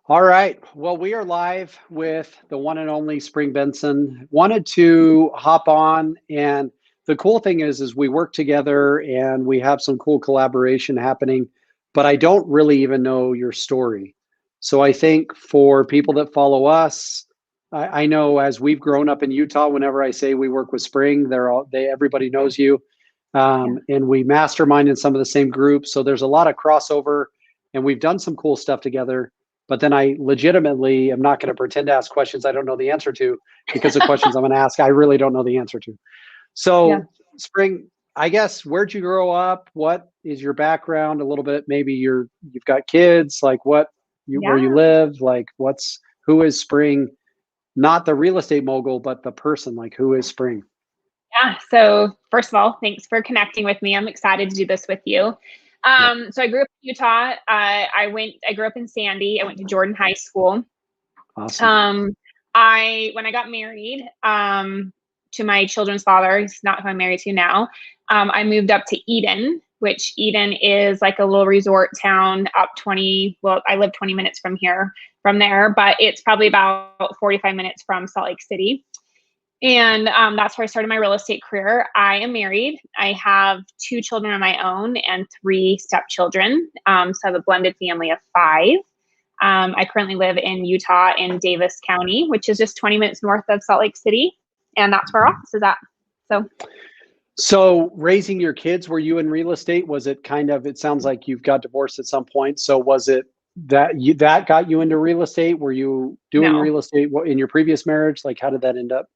All right. Well, we are live with the one and only Spring Bengtzen. Wanted to hop on, and the cool thing is we work together and we have some cool collaboration happening, but I don't really even know your story. So I think for people that follow us, I know as we've grown up in Utah, whenever I say we work with Spring, everybody knows you. Yeah. And we mastermind in some of the same groups. So there's a lot of crossover, and we've done some cool stuff together. But then I legitimately am not going to pretend to ask questions I don't know the answer to, because the questions I'm going to ask, I really don't know the answer to. Yeah. So, Spring, I guess, where'd you grow up? What is your background? A little bit, maybe you've got kids, like where you Yeah. live, like who is Spring? Not the real estate mogul, but the person, like who is Spring? Yeah. So first of all, thanks for connecting with me. I'm excited to do this with you. Yep. So I grew up in Utah. I grew up in Sandy. I went to Jordan High School. Awesome. Um, when I got married, to my children's father, he's not who I'm married to now. I moved up to Eden, which Eden is like a little resort town up 20. Well, I live 20 minutes from there, but it's probably about 45 minutes from Salt Lake City. And that's where I started my real estate career. I am married. I have 2 children of my own and 3 stepchildren. So I have a blended family of 5. I currently live in Utah in Davis County, which is just 20 minutes north of Salt Lake City. And that's where our office is at. So raising your kids, were you in real estate? Was it it sounds like you've got divorced at some point. So was it that got you into real estate? Were you doing No. real estate in your previous marriage? Like, how did that end up?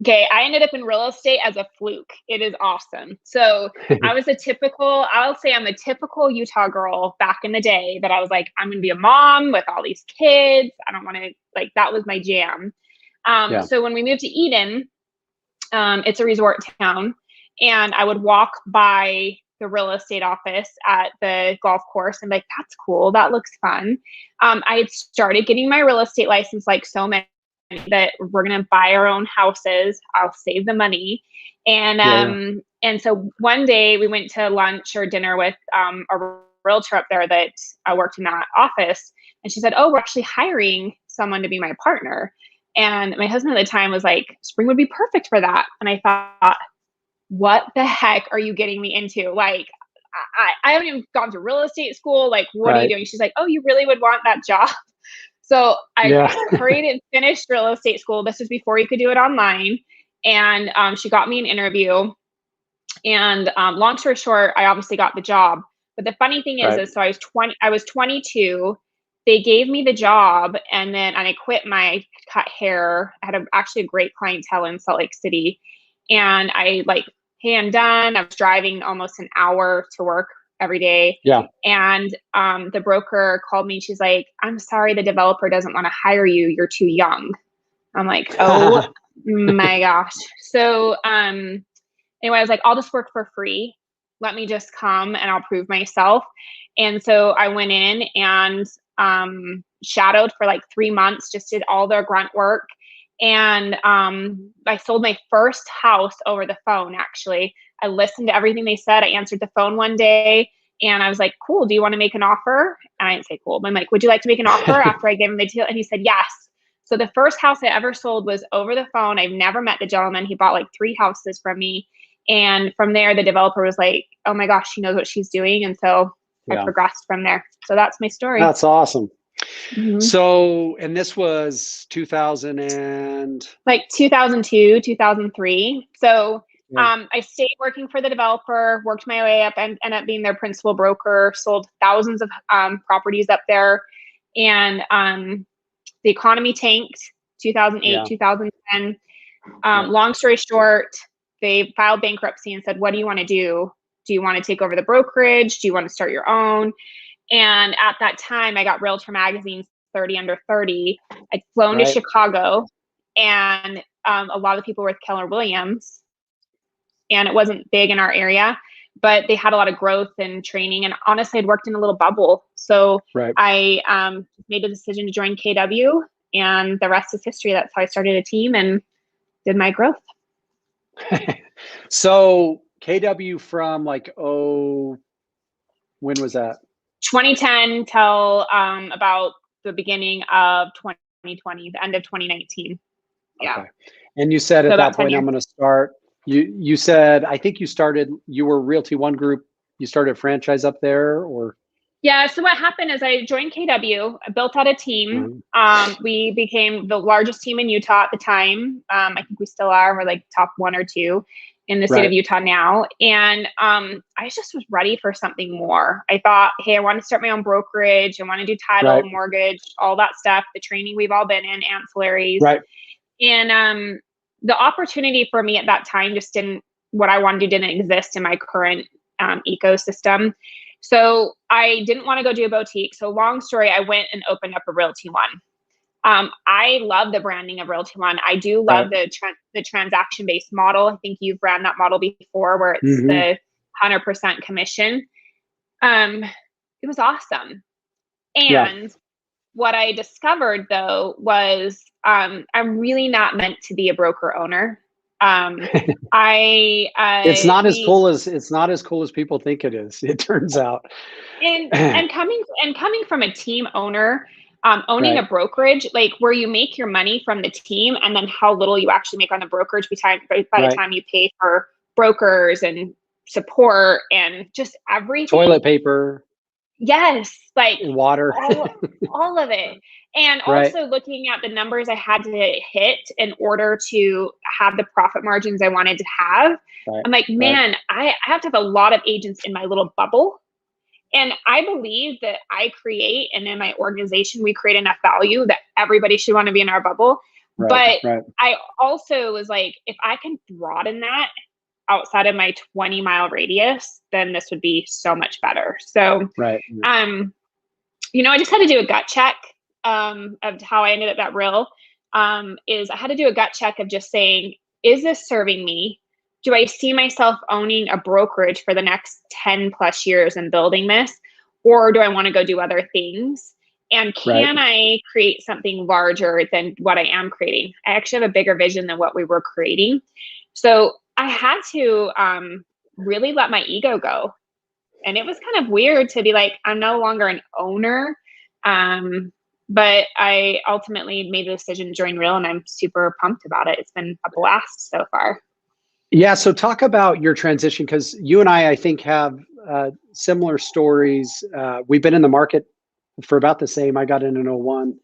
Okay, I ended up in real estate as a fluke. It is awesome. So I'll say I'm a typical Utah girl back in the day that I was like, I'm going to be a mom with all these kids. I don't want to, like, that was my jam. Yeah. So when we moved to Eden, it's a resort town, and I would walk by the real estate office at the golf course and be like, that's cool. That looks fun. I had started getting my real estate license, like so many, that we're going to buy our own houses. I'll save the money. And, Yeah. and so one day we went to lunch or dinner with, a realtor up there that worked in that office. And she said, oh, we're actually hiring someone to be my partner. And my husband at the time was like, Spring would be perfect for that. And I thought, what the heck are you getting me into? Like, I haven't even gone to real estate school. Like, what are you Right. doing? She's like, oh, you really would want that job? So I Yeah. hurried and finished real estate school. This was before you could do it online. And she got me an interview. And long story short, I obviously got the job. But the funny thing Right. is so I was 22. They gave me the job, and I quit my cut hair. I had actually a great clientele in Salt Lake City. And I like, hey, I'm done. I was driving almost an hour to work every day. Yeah. And the broker called me. She's like, I'm sorry, the developer doesn't want to hire you. You're too young. I'm like, oh my gosh. So anyway, I was like, I'll just work for free. Let me just come and I'll prove myself. And so I went in and shadowed for like 3 months, just did all their grunt work. And I sold my first house over the phone, actually. I listened to everything they said. I answered the phone one day and I was like, cool, do you want to make an offer? And I didn't say cool, but I'm like, would you like to make an offer after I gave him the deal? And he said, yes. So the first house I ever sold was over the phone. I've never met the gentleman. He bought like 3 houses from me. And from there, the developer was like, oh my gosh, she knows what she's doing. And so I Yeah. progressed from there. So that's my story. That's awesome. Mhm. So, and this was 2000 and Like 2002, 2003. So yeah. I stayed working for the developer, worked my way up, and ended up being their principal broker, sold thousands of properties up there. And the economy tanked 2008, Yeah. 2010. Yeah. Long story short, they filed bankruptcy and said, what do you want to do? Do you want to take over the brokerage? Do you want to start your own? And at that time, I got Realtor Magazine's 30 Under 30. I'd flown to Right. Chicago, and a lot of people were with Keller Williams, and it wasn't big in our area, but they had a lot of growth and training. And honestly, I'd worked in a little bubble. So Right. I made a decision to join KW, and the rest is history. That's how I started a team and did my growth. So KW from like, oh, when was that? 2010 till about the beginning of 2020, the end of 2019. Yeah. Okay. And you said So at about that 10 point, I'm years. going to start. You said, I think you were Realty One Group. You started a franchise up there, or? Yeah. So what happened is I joined KW, I built out a team. We became the largest team in Utah at the time. I think we still are. We're like top 1 or 2 in the state of Utah now. And I just was ready for something more. I thought, hey, I want to start my own brokerage. I want to do title, mortgage, all that stuff, the training we've all been in, ancillaries. Right. And the opportunity for me at that time what I wanted to didn't exist in my current ecosystem. So I didn't want to go do a boutique. So long story, I went and opened up a Realty One. I love the branding of Realty One. I do love the transaction-based model. I think you've ran that model before, where it's the 100% commission. It was awesome. And what I discovered though was I'm really not meant to be a broker owner. It's not as cool as people think it is. It turns out. And coming from a team owner, owning a brokerage, like where you make your money from the team and then how little you actually make on the brokerage by the time you pay for brokers and support and just everything. Toilet paper. Yes, like water, all of it. And also looking at the numbers I had to hit in order to have the profit margins I wanted to have. I'm like, man, I have to have a lot of agents in my little bubble. And I believe that I create, and in my organization, we create enough value that everybody should want to be in our bubble. But I also was like, if I can broaden that outside of my 20-mile radius, then this would be so much better. So, I just had to do a gut check of how I ended up at Real. Is I had to do a gut check of just saying, is this serving me? Do I see myself owning a brokerage for the next 10 plus years and building this? Or do I want to go do other things? And can I create something larger than what I am creating? I actually have a bigger vision than what we were creating. So I had to really let my ego go. And it was kind of weird to be like, I'm no longer an owner. But I ultimately made the decision to join Real, and I'm super pumped about it. It's been a blast so far. Yeah. So talk about your transition, because you and I think, have similar stories. We've been in the market for about the same. I got in 01.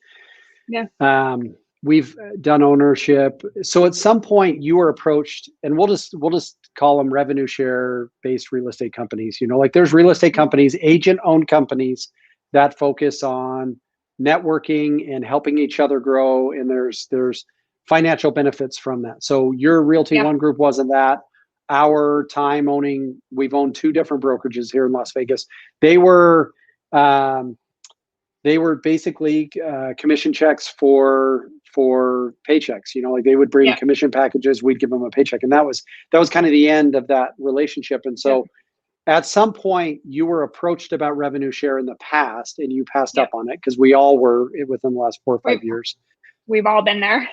Yeah. We've done ownership. So at some point you were approached, and we'll just call them revenue share based real estate companies. Like there's real estate companies, agent owned companies that focus on networking and helping each other grow. And there's financial benefits from that. So your Realty One Group wasn't that. Our time owning, we've owned 2 different brokerages here in Las Vegas. They were basically commission checks for paychecks. Like they would bring commission packages, we'd give them a paycheck, and that was kind of the end of that relationship. And so at some point you were approached about revenue share in the past, and you passed up on it, because we all were within the last 4 or 5 years. We've all been there.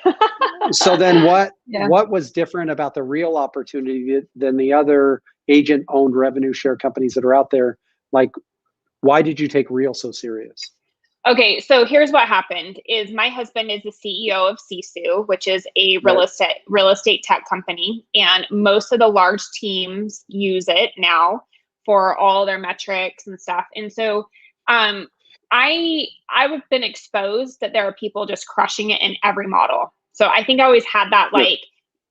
So then what was different about the Real opportunity than the other agent owned revenue share companies that are out there? Like, why did you take Real so serious? Okay, so here's what happened is my husband is the CEO of Sisu, which is a real estate tech company. And most of the large teams use it now for all their metrics and stuff. And so I've been exposed that there are people just crushing it in every model. So I think I always had that like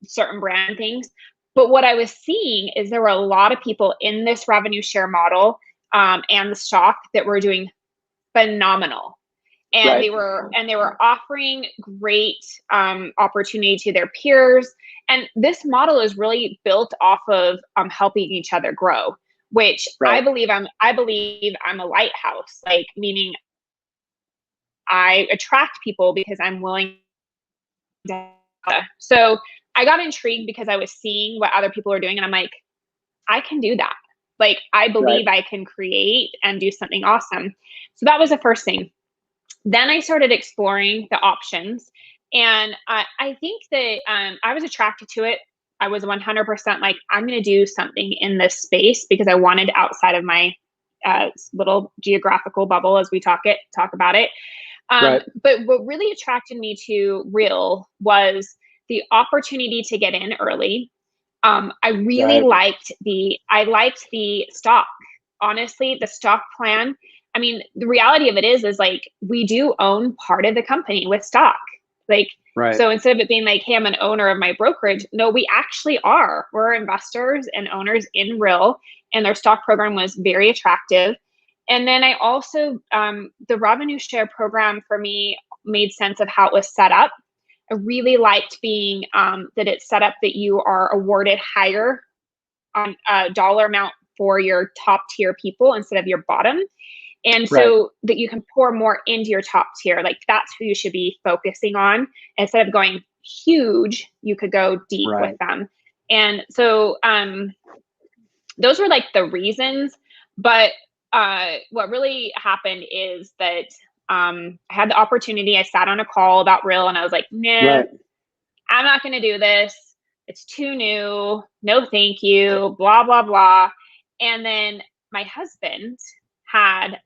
certain brand things. But what I was seeing is there were a lot of people in this revenue share model and the stock that were doing phenomenal. And they were offering great opportunity to their peers. And this model is really built off of helping each other grow, which I believe I'm a lighthouse, like meaning I attract people because I'm willing to. So I got intrigued because I was seeing what other people are doing, and I'm like, I can do that. Like, I believe I can create and do something awesome. So that was the first thing. Then I started exploring the options, and I think that I was attracted to it. I was 100% like, I'm going to do something in this space because I wanted outside of my little geographical bubble, as we talk about it. Right. But what really attracted me to Real was the opportunity to get in early. I really Right. I liked the stock. Honestly, the stock plan. I mean, the reality of it is like we do own part of the company with stock. Like, Right. so instead of it being like, hey, I'm an owner of my brokerage, no, we actually are. We're investors and owners in Real, and their stock program was very attractive. And then I also, the revenue share program for me made sense of how it was set up. I really liked being that it's set up that you are awarded higher on a dollar amount for your top tier people instead of your bottom. And Right. so that you can pour more into your top tier. Like that's who you should be focusing on. Instead of going huge, you could go deep with Right. them. And so those were like the reasons. But what really happened is that I had the opportunity. I sat on a call about Real and I was like, nah, Right. I'm not going to do this. It's too new. No, thank you. Blah, blah, blah. And then my husband had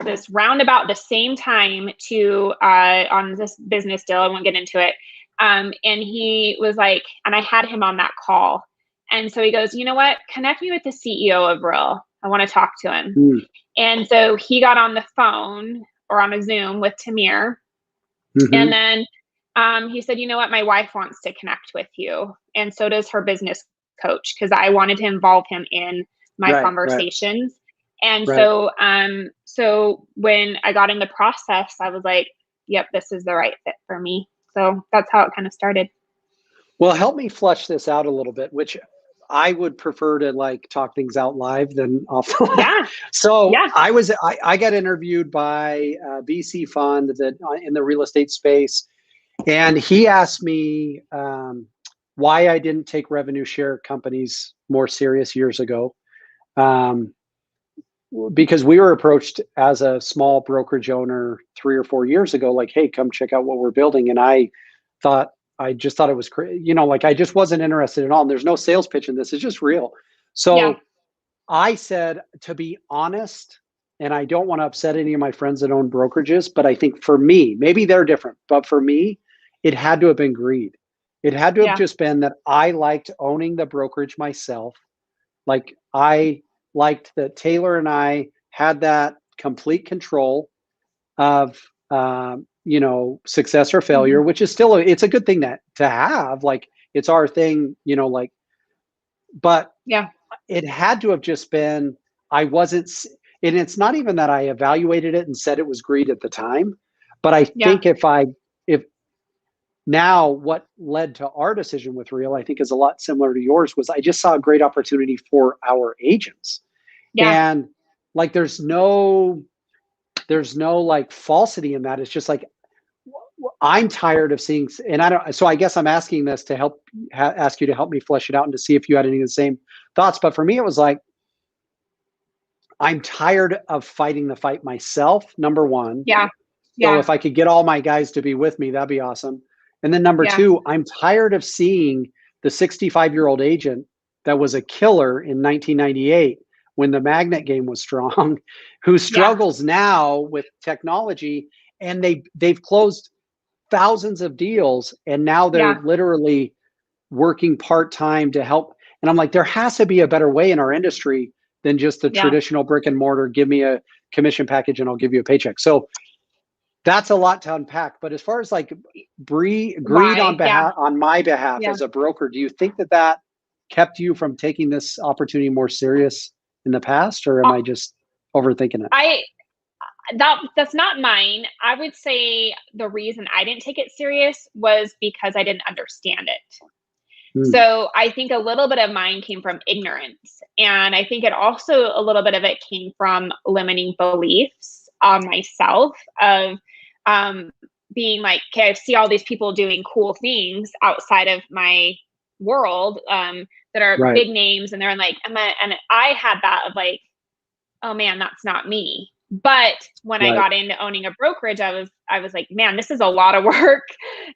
this roundabout the same time to on this business deal. I won't get into it. And he was like, and I had him on that call. And so he goes, you know what? Connect me with the CEO of Real. I want to talk to him. Mm. And so he got on the phone or on a Zoom with Tamir. Mm-hmm. And then he said, you know what? My wife wants to connect with you. And so does her business coach, because I wanted to involve him in my Right. conversations. And Right. so when I got in the process, I was like, yep, this is the right fit for me. So that's how it kind of started. Well, help me flesh this out a little bit, which I would prefer to like talk things out live than off the line. Yeah. So Yeah. I got interviewed by a VC fund that in the real estate space, and he asked me why I didn't take revenue share companies more serious years ago. Because we were approached as a small brokerage owner 3 or 4 years ago, like, hey, come check out what we're building. And I just thought it was crazy. Like I just wasn't interested at all. And there's no sales pitch in this. It's just real. So Yeah. I said, to be honest, and I don't want to upset any of my friends that own brokerages, but I think for me, maybe they're different, but for me, it had to have been greed. It had to have Yeah. just been that I liked owning the brokerage myself. Like I liked that Taylor and I had that complete control of success or failure, Mm-hmm. which is still it's a good thing to have. Like it's our thing, like, but Yeah. it had to have just been I wasn't, and it's not even that I evaluated it and said it was greed at the time, but I Yeah. think if now what led to our decision with Real, I think is a lot similar to yours, was I just saw a great opportunity for our agents. Yeah. And like there's no like falsity in that. It's just like I'm tired of seeing, and I don't. So I guess I'm asking this to help ask you to help me flesh it out and to see if you had any of the same thoughts. But for me, it was like I'm tired of fighting the fight myself. Number one. Yeah. So Yeah. if I could get all my guys to be with me, that'd be awesome. And then number Yeah. two, I'm tired of seeing the 65-year-old agent that was a killer in 1998 when the magnet game was strong, who Yeah. struggles now with technology, and they've closed thousands of deals, and now Yeah. they're literally working part-time to help. And I'm like, there has to be a better way in our industry than just the Yeah. traditional brick and mortar, give me a commission package and I'll give you a paycheck. So that's a lot to unpack. But as far as like greed Why? Yeah. on my behalf Yeah. as a broker, do you think that kept you from taking this opportunity more serious in the past, or am I just overthinking it? I that's not mine. I would say the reason I didn't take it serious was because I didn't understand it. Hmm. So I think a little bit of mine came from ignorance. And I think it also, a little bit of it came from limiting beliefs on myself of being like, okay, I see all these people doing cool things outside of my world that are Right. big names. And they're like, and I had that of like, oh man, that's not me. But when I Right. got into owning a brokerage, I was like, man, this is a lot of work,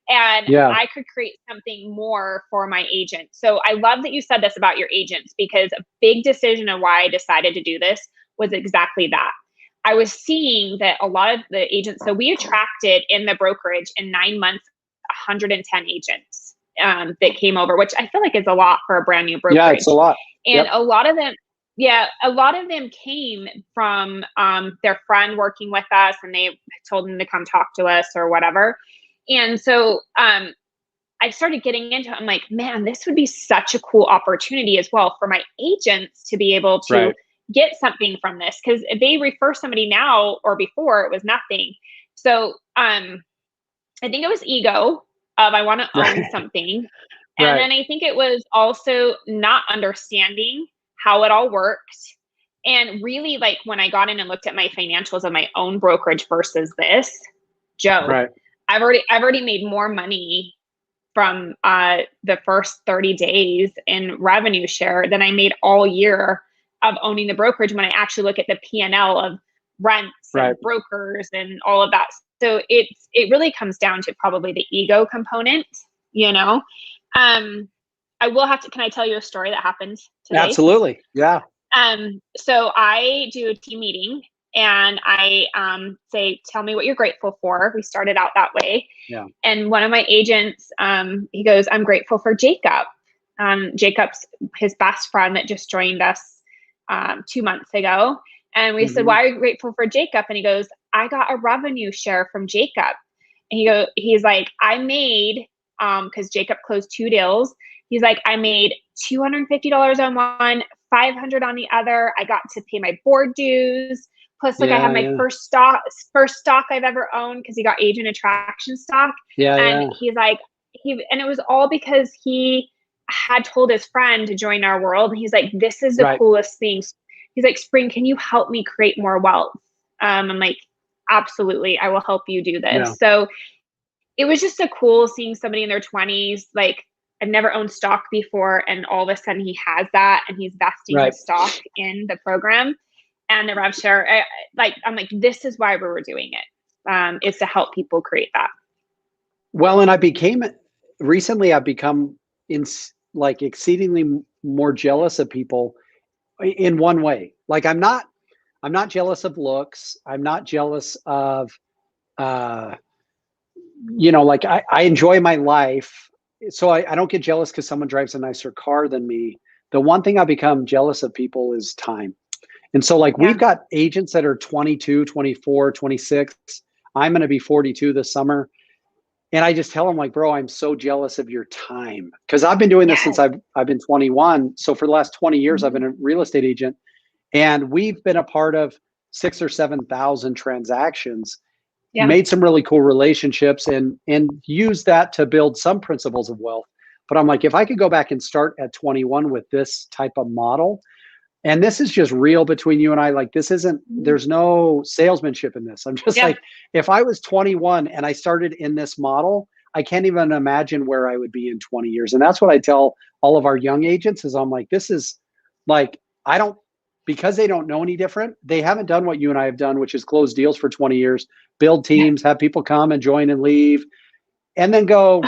and Yeah. I could create something more for my agent. So I love that you said this about your agents, because a big decision of why I decided to do this was exactly that. I was seeing that a lot of the agents, so we attracted in the brokerage in 9 months, 110 agents that came over, which I feel like is a lot for a brand new brokerage. Yeah, it's a lot. And a lot of them, a lot of them came from their friend working with us, and they told them to come talk to us or whatever. And so I started getting into it. I'm like, man, this would be such a cool opportunity as well for my agents to be able to get something from this, because if they refer somebody now or before, it was nothing. So I think it was ego of I want to own something. And then I think it was also not understanding how it all worked. And really, like, when I got in and looked at my financials of my own brokerage versus this, Joe, I've already made more money from the first 30 days in revenue share than I made all year of owning the brokerage when I actually look at the P&L of rents and brokers and all of that. So it really comes down to probably the ego component, you know. I will have to, can I tell you a story that happened today? Absolutely. Yeah. So I do a team meeting and I say, tell me what you're grateful for. We started out that way. Yeah. And one of my agents, he goes, I'm grateful for Jacob. Jacob's his best friend that just joined us 2 months ago. And we said, why are you grateful for Jacob? And he goes, I got a revenue share from Jacob. And he's like, I made, because Jacob closed 2 deals. He's like, I made $250 on one, $500 on the other. I got to pay my board dues. Plus, like, I had my first stock I've ever owned, because he got agent attraction stock. He's like, and it was all because he had told his friend to join our world. And he's like, this is the coolest thing. He's like, Spring, can you help me create more wealth? I'm like, absolutely, I will help you do this. Yeah. So it was just a cool seeing somebody in their 20s, like, I've never owned stock before, and all of a sudden he has that, and he's vesting his stock in the program and the rev share. I'm like, this is why we were doing it, is to help people create that. Well, and recently I've become exceedingly more jealous of people in one way. Like, I'm not jealous of looks. I'm not jealous of, like, I enjoy my life. So I don't get jealous because someone drives a nicer car than me. The one thing I become jealous of people is time. And so, like, we've got agents that are 22, 24, 26. I'm going to be 42 this summer. And I just tell them, like, bro, I'm so jealous of your time, because I've been doing this since I've been 21. So for the last 20 years, I've been a real estate agent, and we've been a part of 6,000 or 7,000 transactions. Made some really cool relationships and used that to build some principles of wealth. But I'm like, if I could go back and start at 21 with this type of model, and this is just real between you and I, like, this isn't, there's no salesmanship in this. I'm just like, if I was 21 and I started in this model, I can't even imagine where I would be in 20 years. And that's what I tell all of our young agents is, I'm like, this is like, because they don't know any different. They haven't done what you and I have done, which is close deals for 20 years, build teams, have people come and join and leave, and then go,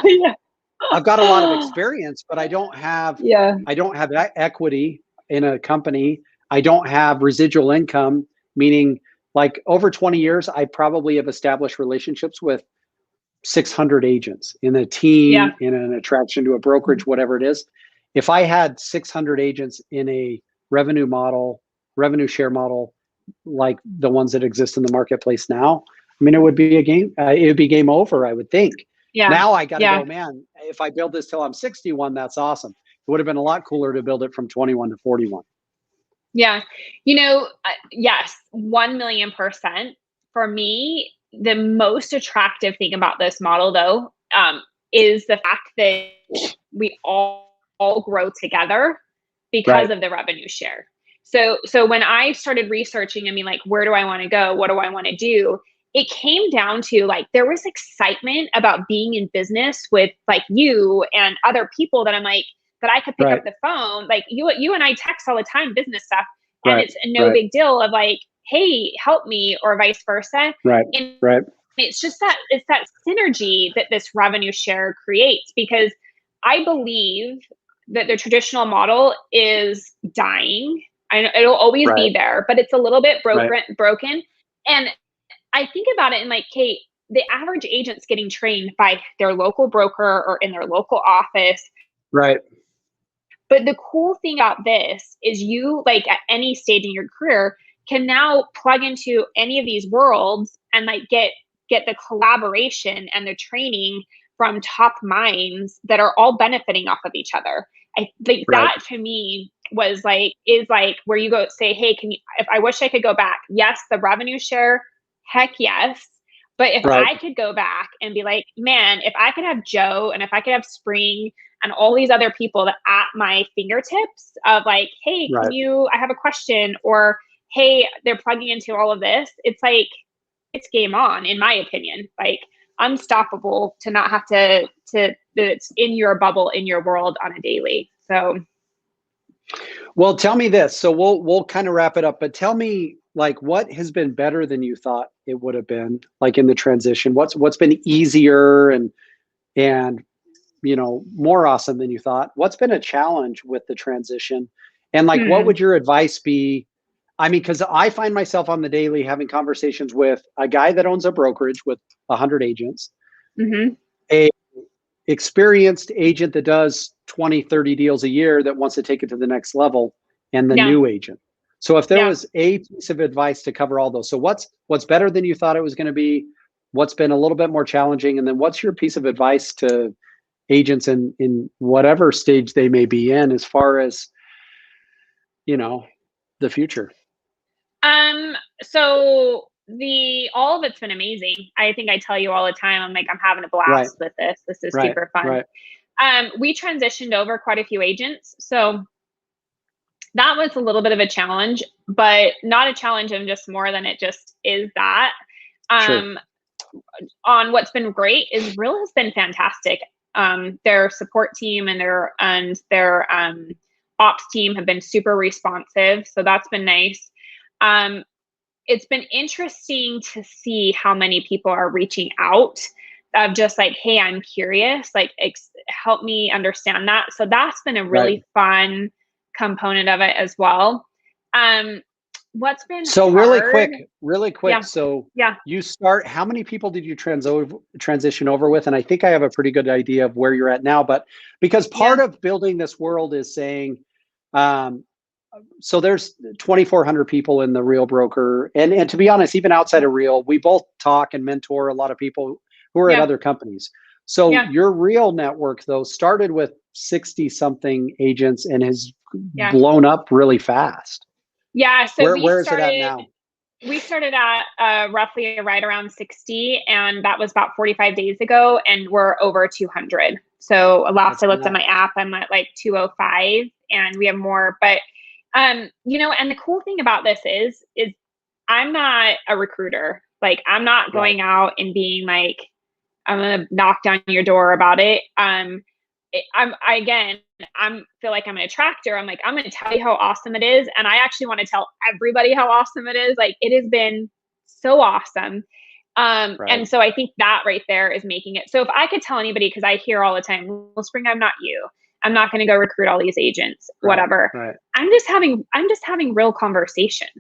I've got a lot of experience, but I don't have that equity in a company. I don't have residual income, meaning, like, over 20 years, I probably have established relationships with 600 agents in a team, in an attraction to a brokerage, whatever it is. If I had 600 agents in a revenue share model, like the ones that exist in the marketplace now, I mean, it would be game over, I would think. Now I got to go, man, if I build this till I'm 61, that's awesome. It would have been a lot cooler to build it from 21 to 41. Yeah. Yes, 1,000,000%. For me, the most attractive thing about this model, though, is the fact that we all grow together because of the revenue share. So when I started researching, I mean, like, where do I want to go? What do I want to do? It came down to, like, there was excitement about being in business with, like, you and other people that I'm like, that I could pick up the phone. Like, you and I text all the time, business stuff, and it's no big deal of, like, hey, help me, or vice versa. And it's just it's that synergy that this revenue share creates, because I believe that the traditional model is dying. I know it'll always be there, but it's a little bit broken. And I think about it and like, Kate, the average agent's getting trained by their local broker or in their local office. Right. But the cool thing about this is you, like at any stage in your career, can now plug into any of these worlds and like get the collaboration and the training from top minds that are all benefiting off of each other. I think Right. that to me was like, is like where you go say, hey, can you, if I wish I could go back, yes, the revenue share, heck yes. But if Right. I could go back and be like, man, if I could have Joe and if I could have Spring and all these other people that at my fingertips of like, hey, Right. can you, I have a question, or hey, they're plugging into all of this. It's like, it's game on, in my opinion. Like unstoppable to not have to it's in your bubble, in your world on a daily. So Well, tell me this. So we'll kind of wrap it up, but tell me like what has been better than you thought it would have been, like in the transition. What's been easier and more awesome than you thought? What's been a challenge with the transition? And like what would your advice be? I mean, because I find myself on the daily having conversations with a guy that owns a brokerage with 100 agents, a experienced agent that does 20, 30 deals a year that wants to take it to the next level, and the yeah, new agent. So if there yeah. was a piece of advice to cover all those, so what's better than you thought it was going to be? What's been a little bit more challenging? And then what's your piece of advice to agents in whatever stage they may be in as far as, the future? So all of it's been amazing. I think I tell you all the time, I'm like, I'm having a Right. blast with this. This is Right. super fun. Right. We transitioned over quite a few agents. So that was a little bit of a challenge, but not a challenge of just more than it just is that. Sure. On what's been great is Real has been fantastic. Their support team and their ops team have been super responsive. So that's been nice. It's been interesting to see how many people are reaching out of just like, hey, I'm curious, like help me understand that. So that's been a really Right. fun component of it as well. What's been So hard? really quick. Yeah. So Yeah. how many people did you transition over with? And I think I have a pretty good idea of where you're at now, but because part Yeah. of building this world is saying, um, so there's 2,400 people in the Real broker. And to be honest, even outside of Real, we both talk and mentor a lot of people who are at Yeah. other companies. So Yeah. your Real network though started with 60 something agents and has Yeah. blown up really fast. Yeah. So Where is it at now? we started at roughly right around 60, and that was about 45 days ago, and we're over 200. So last That's I looked at nuts. my app, I'm at like 205, and we have more. But and the cool thing about this is I'm not a recruiter. Like I'm not Right. going out and being like, I'm gonna knock down your door about it. I'm feel like I'm an attractor. I'm like, I'm going to tell you how awesome it is. And I actually want to tell everybody how awesome it is. Like it has been so awesome. Right. And so I think that right there is making it. So if I could tell anybody, cause I hear all the time, well, Spring, I'm not you. I'm not going to go recruit all these agents, Right. whatever. Right. I'm just having real conversations.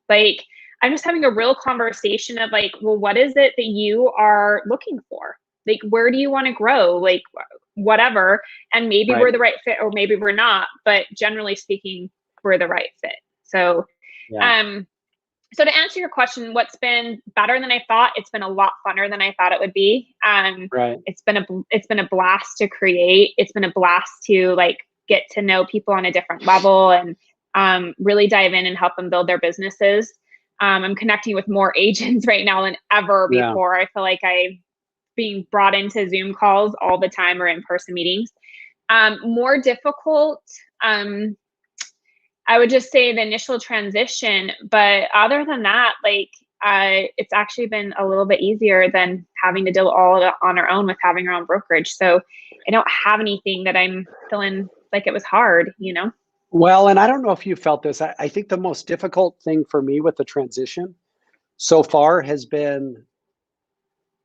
Like I'm just having a real conversation of like, well, what is it that you are looking for? Like, where do you want to grow? Like, whatever. And maybe Right. we're the right fit or maybe we're not, but generally speaking, we're the right fit. So, Yeah. so to answer your question, what's been better than I thought? It's been a lot funner than I thought it would be. Right. It's been a blast to create. It's been a blast to like get to know people on a different level and really dive in and help them build their businesses. I'm connecting with more agents right now than ever Yeah. before. I feel like I being brought into Zoom calls all the time or in-person meetings. More difficult, I would just say the initial transition, but other than that, like it's actually been a little bit easier than having to deal all of it on our own with having our own brokerage. So I don't have anything that I'm feeling like it was hard, Well, and I don't know if you felt this. I think the most difficult thing for me with the transition so far has been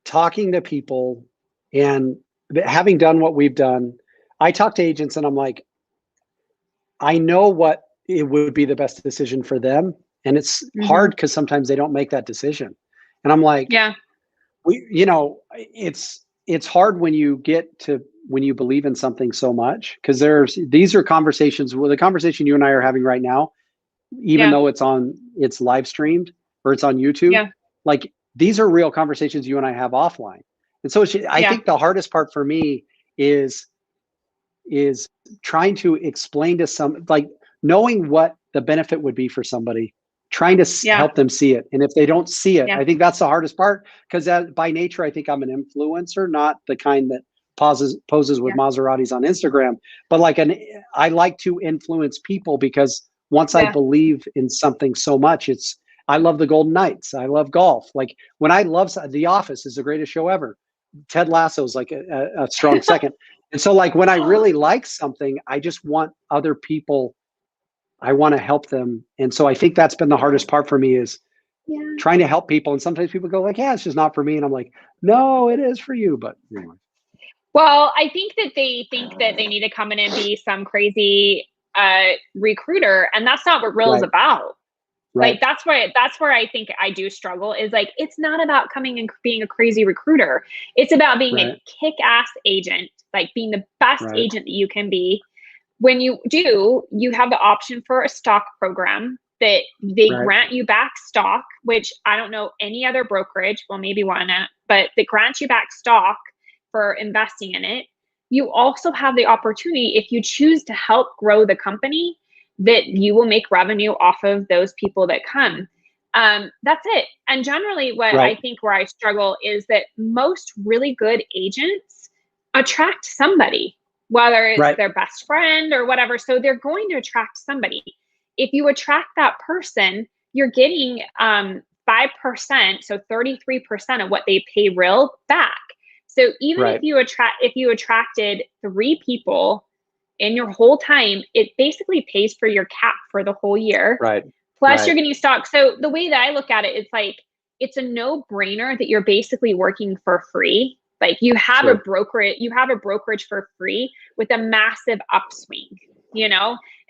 talking to people and having done what we've done. I talk to agents and I'm like, I know what it would be the best decision for them. And it's hard because sometimes they don't make that decision. And I'm like, Yeah. It's hard when you believe in something so much, because these are conversations. Well, the conversation you and I are having right now, even though it's live streamed or it's on YouTube, like these are real conversations you and I have offline. And so I think the hardest part for me is trying to explain to like knowing what the benefit would be for somebody, trying to help them see it. And if they don't see it, I think that's the hardest part, because by nature, I think I'm an influencer, not the kind that poses with Maseratis on Instagram, but I like to influence people, because once I believe in something so much, I love the Golden Knights. I love golf. Like when I love The Office is the greatest show ever. Ted Lasso is like a strong second. And so like when I really like something, I just want other people, I want to help them. And so I think that's been the hardest part for me, is trying to help people. And sometimes people go like, yeah, it's just not for me. And I'm like, no, it is for you. But anyway. Well, I think that they think that they need to come in and be some crazy recruiter, and that's not what real is about. Like that's where I think I do struggle, is like, it's not about coming and being a crazy recruiter. It's about being a kick-ass agent, like being the best agent that you can be. When you do, you have the option for a stock program that they grant you back stock, which I don't know any other brokerage, well, maybe one, but they grant you back stock for investing in it. You also have the opportunity, if you choose to help grow the company, that you will make revenue off of those people that come. That's it. And generally what I think where I struggle is that most really good agents attract somebody, whether it's their best friend or whatever. So they're going to attract somebody. If you attract that person, you're getting 5%, so 33% of what they pay real back. So even if you attracted 3 people in your whole time, it basically pays for your cap for the whole year. Plus you're getting stock. So the way that I look at it, it's like, it's a no-brainer that you're basically working for free. Like you have a brokerage for free with a massive upswing,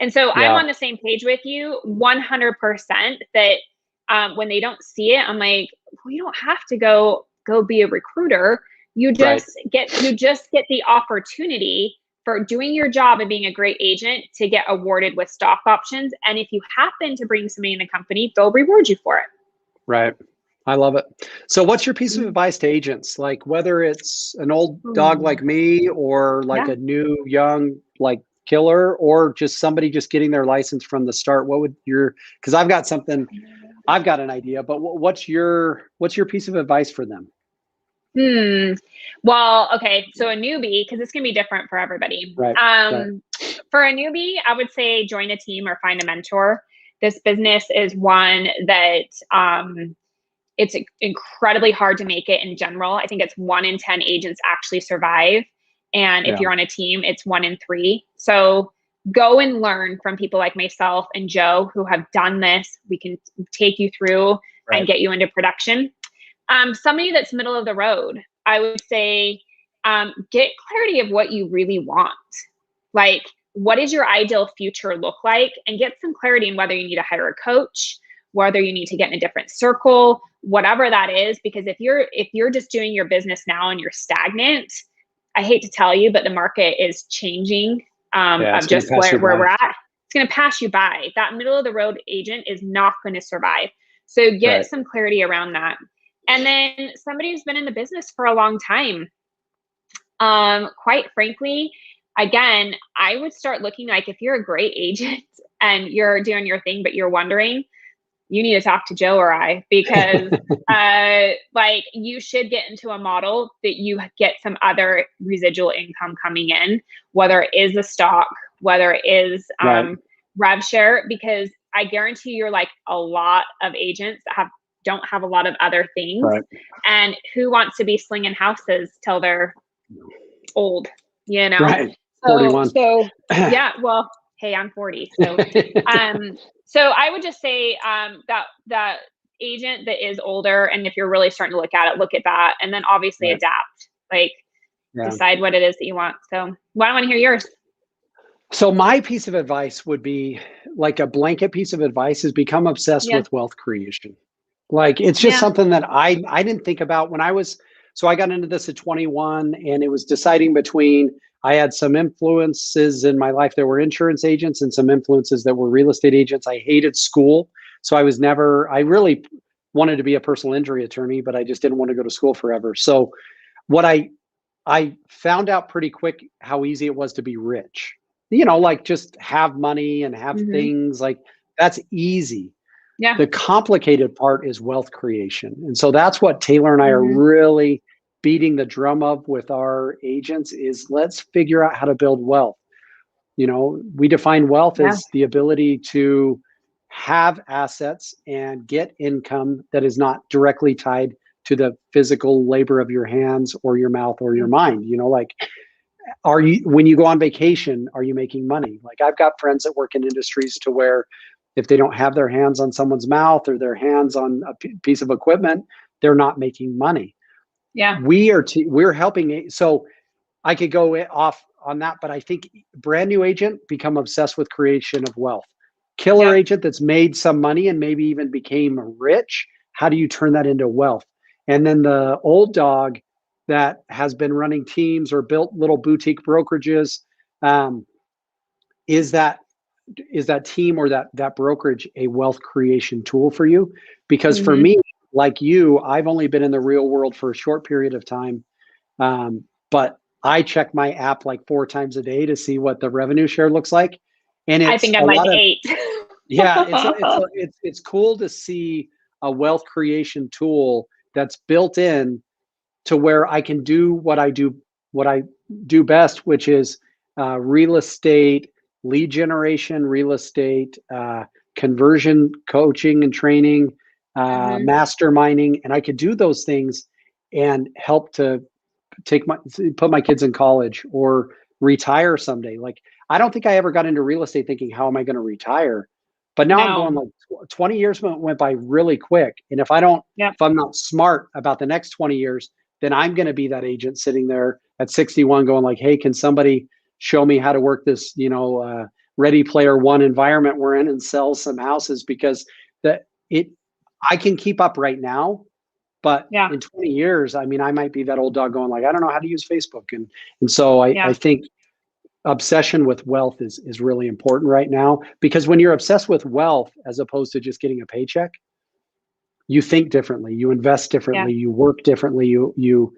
And so I'm on the same page with you 100% that when they don't see it, I'm like, well, you don't have to go be a recruiter. You just get the opportunity for doing your job and being a great agent to get awarded with stock options. And if you happen to bring somebody in the company, they'll reward you for it. Right. I love it. So what's your piece of advice to agents? Like whether it's an old dog like me, or like a new young like killer, or just somebody just getting their license from the start, what would because I've got an idea, but what's your piece of advice for them? Well, okay. So a newbie, because it's going to be different for everybody. For a newbie, I would say join a team or find a mentor. This business is one that it's incredibly hard to make it in general. I think it's 1 in 10 agents actually survive. And if you're on a team, it's 1 in 3. So go and learn from people like myself and Joe who have done this. We can take you through and get you into production. Somebody that's middle of the road, I would say, get clarity of what you really want. Like, what does your ideal future look like? And get some clarity in whether you need to hire a coach, whether you need to get in a different circle, whatever that is. Because if you're just doing your business now and you're stagnant, I hate to tell you, but the market is changing of just where we're at. It's going to pass you by. That middle of the road agent is not going to survive. So get some clarity around that. And then somebody who's been in the business for a long time, quite frankly, again, I would start looking, like, if you're a great agent and you're doing your thing, but you're wondering, you need to talk to Joe or I, because like, you should get into a model that you get some other residual income coming in, whether it is a stock, whether it is rev share, because I guarantee you're like a lot of agents that don't have a lot of other things. And who wants to be slinging houses till they're old, Right. 41. So yeah, well, hey, I'm 40. So, so I would just say, that agent that is older, and if you're really starting to look at that, and then obviously adapt, like decide what it is that you want. So, well, I want to hear yours. So my piece of advice would be like a blanket piece of advice is become obsessed Yeah. with wealth creation. Like it's just Yeah. something that I didn't think about when I was so I got into this at 21 and it was deciding between I had some influences in my life that were insurance agents and some influences that were real estate agents. I hated school. So I really wanted to be a personal injury attorney, but I just didn't want to go to school forever. So what I found out pretty quick how easy it was to be rich. Like just have money and have Hmm. things like that's easy. Yeah. The complicated part is wealth creation. And so that's what Taylor and I are Hmm. really beating the drum of with our agents is let's figure out how to build wealth. We define wealth Yeah. as the ability to have assets and get income that is not directly tied to the physical labor of your hands or your mouth or Yeah. your mind. Like are you when you go on vacation, are you making money? Like I've got friends that work in industries to where if they don't have their hands on someone's mouth or their hands on a piece of equipment, they're not making money. Yeah. We're helping. So I could go off on that, but I think brand new agent become obsessed with creation of wealth. Killer Yep. agent that's made some money and maybe even became rich. How do you turn that into wealth? And then the old dog that has been running teams or built little boutique brokerages, um, is that team or that brokerage a wealth creation tool for you? Because for Hmm. me, like you, I've only been in the real world for a short period of time, but I check my app like 4 times a day to see what the revenue share looks like, and I it's think a I'm like lot of 8. yeah. It's cool to see a wealth creation tool that's built in to where I can do what I do best, which is real estate lead generation, real estate conversion coaching and training, Hmm. masterminding, and I could do those things and help to take my put my kids in college or retire someday. Like I don't think I ever got into real estate thinking how am I going to retire, but now I'm going No. like 20 years went by really quick, and if Yep. I'm not smart about the next 20 years, then I'm going to be that agent sitting there at 61 going like, hey, can somebody show me how to work this Ready Player One environment we're in and sell some houses because that it I can keep up right now, but Yeah. in 20 years, I mean, I might be that old dog going like, I don't know how to use Facebook. And so I Yeah. think obsession with wealth is really important right now because when you're obsessed with wealth, as opposed to just getting a paycheck, you think differently, you invest Yeah. differently, you work differently, you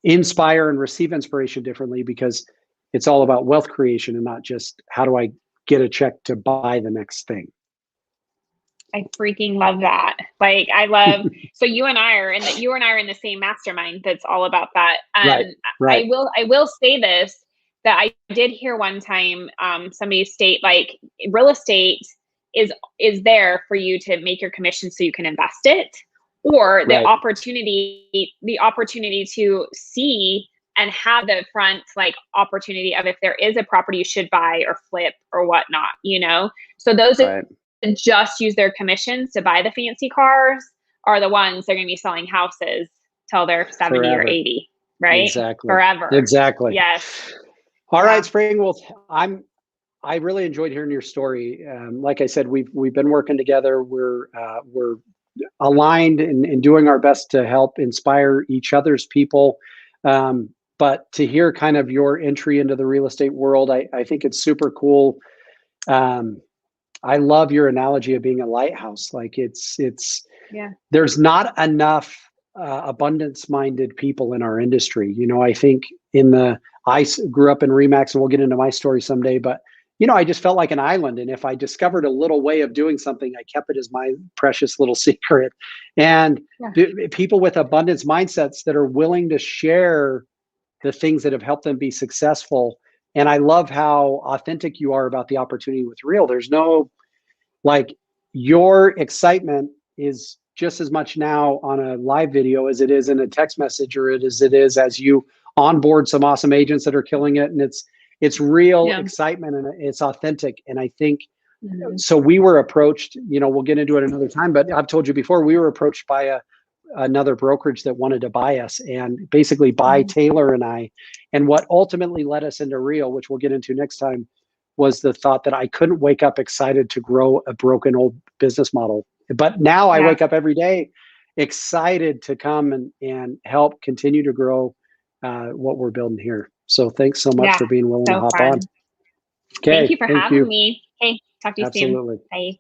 inspire and receive inspiration differently because it's all about wealth creation and not just how do I get a check to buy the next thing. I freaking love that. Like I love so you and I are in the same mastermind that's all about that. Right, right, I will say this that I did hear one time somebody state like real estate is there for you to make your commission so you can invest it or right. the opportunity to see and have the front like opportunity of if there is a property you should buy or flip or whatnot, you know? So those Right. just use their commissions to buy the fancy cars are the ones they're going to be selling houses till they're 70 or Forever. 80, right? Exactly. Forever. Exactly. Yes. All right, Yeah. Spring. Well, I really enjoyed hearing your story. Like I said, we've been working together. We're aligned and doing our best to help inspire each other's people. But to hear kind of your entry into the real estate world, I think it's super cool. Um, I love your analogy of being a lighthouse. Like it's Yeah. there's not enough abundance minded people in our industry. I think grew up in Remax and we'll get into my story someday, but I just felt like an island. And if I discovered a little way of doing something, I kept it as my precious little secret. And Yeah. people with abundance mindsets that are willing to share the things that have helped them be successful. And I love how authentic you are about the opportunity with real. There's no like your excitement is just as much now on a live video as it is in a text message or it is as you onboard some awesome agents that are killing it. And it's real Yeah. excitement and it's authentic. And I think Mhm. so we were approached, we'll get into it another time, but I've told you before, we were approached by another brokerage that wanted to buy us and basically buy Mhm. Taylor and I. And what ultimately led us into real, which we'll get into next time, was the thought that I couldn't wake up excited to grow a broken old business model. But now I wake up every day excited to come and help continue to grow what we're building here. So thanks so much for being willing to hop on. Okay. Thank you for having me. Hey, talk to you soon. Absolutely. Bye.